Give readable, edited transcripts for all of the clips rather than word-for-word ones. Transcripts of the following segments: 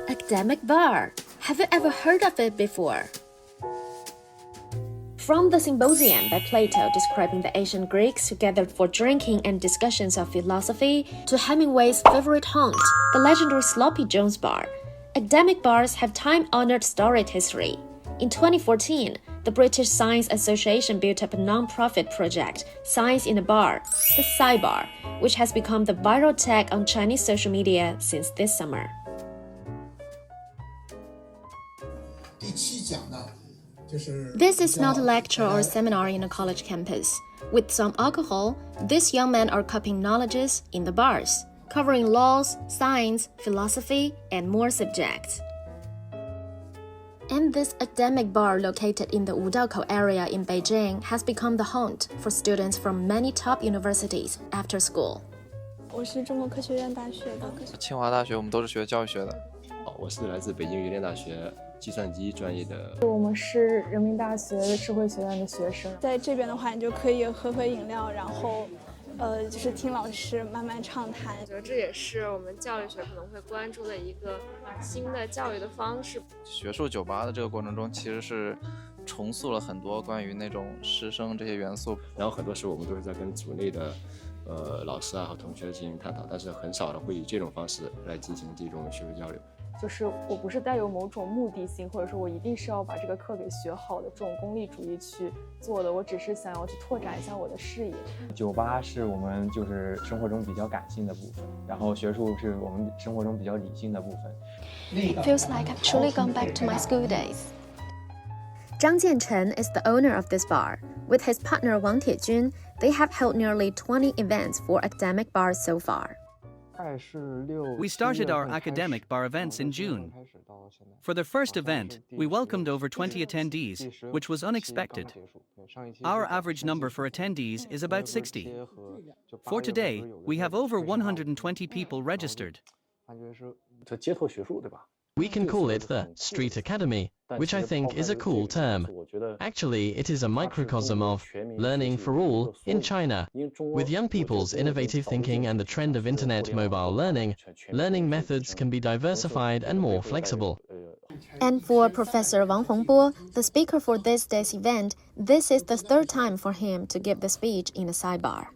Academic bar. Have you ever heard of it before? From the Symposium by Plato describing the ancient Greeks who gathered for drinking and discussions of philosophy, to Hemingway's favorite haunt, the legendary Sloppy Jones bar, academic bars have time-honored storied history. In 2014, the British Science Association built up a non-profit project, Science in a Bar, the SciBar, which has become the viral tag on Chinese social media since this summer. This is not a lecture or seminar in a college campus. With some alcohol, these young men are cupping knowledges in the bars, covering laws, science, philosophy, and more subjects. And this academic bar located in the Wudaokou area in Beijing has become the haunt for students from many top universities after school. 我是中国科学院大学的。清华大学，我们都是学教育学的。我是来自北京邮电大学计算机专业的。我们是人民大学的智慧学院的学生。在这边的话，你就可以喝饮料，然后就是听老师慢慢畅谈。我觉得这也是我们教育学可能会关注的一个新的教育的方式。学术酒吧的这个过程中，其实是重塑了很多关于那种师生这些元素。然后很多时候我们都是在跟组内的老师和同学进行探讨，但是很少的会以这种方式来进行这种学术交流。就是我不是带有某种目的性，或者说我一定是要把这个课给学好的这种功利主义去做的，我只是想要去拓展一下我的视野。酒吧是我们就是生活中比较感性的部分，然后学术是我们生活中比较理性的部分。It feels like I've truly gone back to my school days. Zhang Jianchen is the owner of this bar. With his partner Wang Tiejun, they have held nearly 20 events for academic bars so far. We started our academic bar events in June. For the first event, we welcomed over 20 attendees, which was unexpected. Our average number for attendees is about 60. For today, we have over 120 people registered. We can call it the Street Academy, which I think is a cool term. Actually, it is a microcosm of learning for all in China. With young people's innovative thinking and the trend of internet mobile learning, learning methods can be diversified and more flexible. And for Professor Wang Hongbo, the speaker for this day's event, this is the third time for him to give the speech in a SciBar.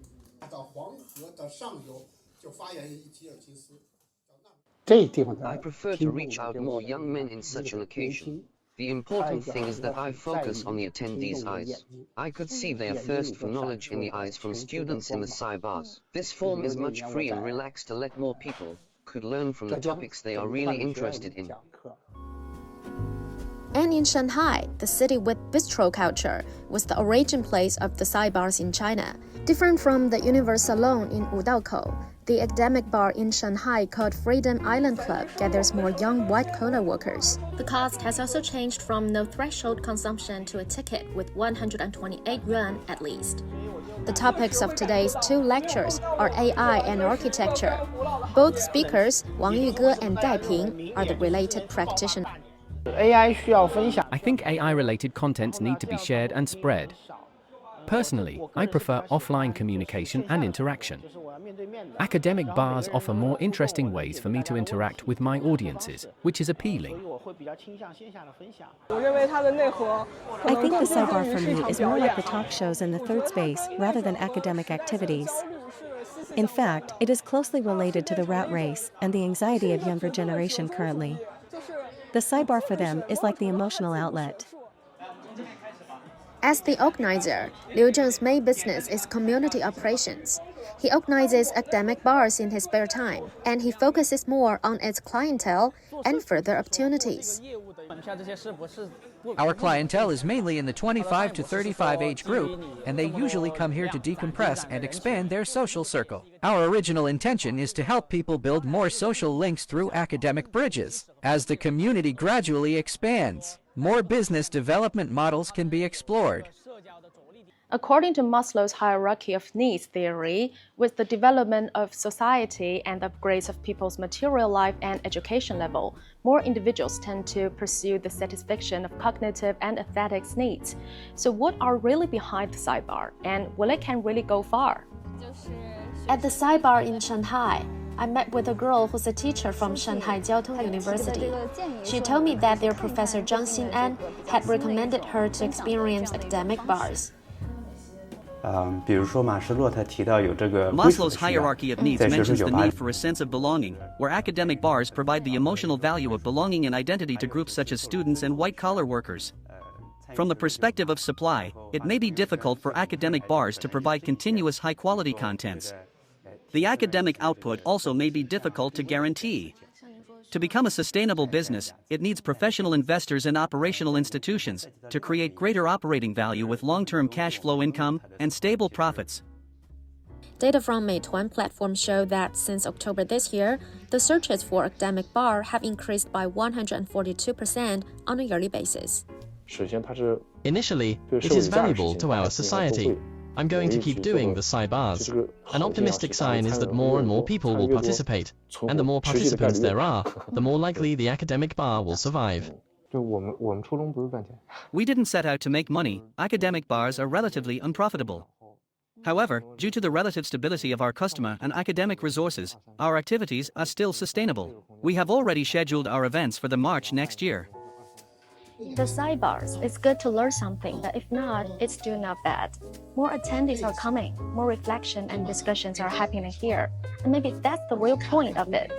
I prefer to reach out more young men in such an occasion. The important thing is that I focus on the attendees' eyes. I could see their thirst for knowledge in the eyes from students in the SciBars. This form is much free and relaxed to let more people could learn from the topics they are really interested in. And in Shanghai, the city with bistro culture, was the origin place of the SciBars in China. Different from the Universe Salon in Wudaokou, the academic bar in Shanghai called Freedom Island Club gathers more young white-collar workers. The cost has also changed from no threshold consumption to a ticket with 128 yuan at least. The topics of today's two lectures are AI and architecture. Both speakers, Wang Yuge and Dai Ping, are the related practitioners. I think AI-related contents need to be shared and spread. Personally, I prefer offline communication and interaction. Academic bars offer more interesting ways for me to interact with my audiences, which is appealing. I think the SciBar for me is more like the talk shows in the third space rather than academic activities. In fact, it is closely related to the rat race and the anxiety of younger generation currently. The SciBar for them is like the emotional outlet. As the organizer, Liu Zheng's main business is community operations. He organizes academic bars in his spare time, and he focuses more on its clientele and further opportunities. Our clientele is mainly in the 25 to 35 age group, and they usually come here to decompress and expand their social circle. Our original intention is to help people build more social links through academic bridges. As the community gradually expands, more business development models can be explored. According to Maslow's hierarchy of needs theory, with the development of society and upgrades of people's material life and education level, more individuals tend to pursue the satisfaction of cognitive and aesthetics needs. So what are really behind the SciBar, and will it can really go far? At the SciBar in Shanghai, I met with a girl who's a teacher from Shanghai Jiaotong University. She told me that their professor Zhang Xin'an had recommended her to experience academic bars. Maslow's hierarchy of needs mentions the need for a sense of belonging, where academic bars provide the emotional value of belonging and identity to groups such as students and white-collar workers. From the perspective of supply, it may be difficult for academic bars to provide continuous high-quality contents. The academic output also may be difficult to guarantee. To become a sustainable business, it needs professional investors and operational institutions to create greater operating value with long-term cash flow income and stable profits. Data from Meituan platform show that since October this year, the searches for academic bar have increased by 142% on a yearly basis. Initially, it is valuable to our society. I'm going to keep doing the SciBars. An optimistic sign is that more and more people will participate, and the more participants there are, the more likely the academic bar will survive. We didn't set out to make money. Academic bars are relatively unprofitable. However, due to the relative stability of our customer and academic resources, our activities are still sustainable. We have already scheduled our events for the March next year. The SciBars, it's good to learn something, but if not, it's still not bad. More attendees are coming, more reflection and discussions are happening here, and maybe that's the real point of it.